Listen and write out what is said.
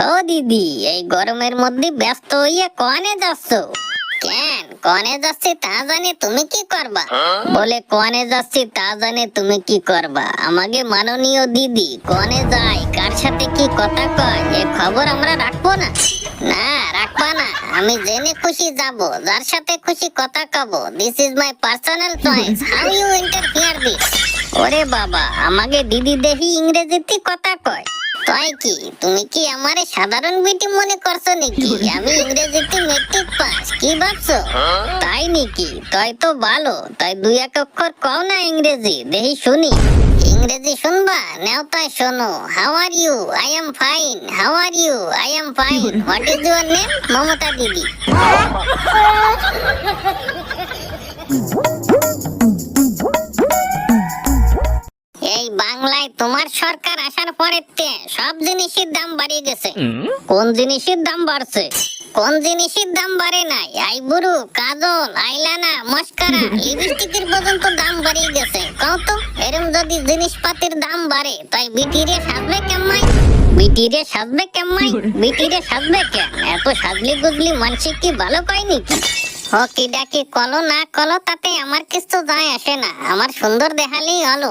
ও দিদি, এই গরমের মধ্যে ব্যস্ত হইয়া কোয়ানে যাচ্ছ? কেন কোয়ানে যাচ্ছি তা জানি তুমি কি করবা? বলে কোয়ানে যাচ্ছি তা জানে তুমি কি করবা? আমাকে মাননীয় দিদি কোয়ানে যায়, কার সাথে কি কথা কয়, এ খবর আমরা রাখবো না? না, রাখবা না। আমি জেনে খুশি যাব, যার সাথে খুশি কথা কব। This is my personal choice. How you interfere this? ওরে বাবা, আমাকে দিদি দেখি ইংরেজিতে কথা কয়। তাই কি তুমি কি আমারে সাধারণ বিটি মনে করছো নাকি? আমি ইংরেজিতে মেট্রিক পাস, কি ভাবছো? তাই নাকি? তাই তো ভালো। তাই দুই এক অক্ষর কও না ইংরেজি, দেখি শুনি। ইংরেজি শুনবা? নাও তাই শোনো। How are you? I am fine. How are you? I am fine. What is your name? Mamata Didi. এই বাংলায় তোমার সরকার আসার পরেতে সব জিনিসের দাম বাড়িয়ে গেছে। কোন জিনিসের দাম বাড়ছে? কোন জিনিসের দাম বাড়ে নাই? আইব্রু, কাজল, আইলানা, মস্কারা, লিপস্টিকের পর্যন্ত দাম বাড়িয়ে গেছে। কও তো, এরম যদি জিনিসপাতির দাম বাড়ে তাই বিটিরে সাজবে কেমন? বিটিরে সাজবে কেমন? বিটিরে সাজবে কেন? এত সাজলি গুজলি মানসিক কি ভালো পাই নাকি? হকি ডাকি কলো না কলো তাতে আমার কিছু যায় আসে না, আমার সুন্দর দেখালেই হলো।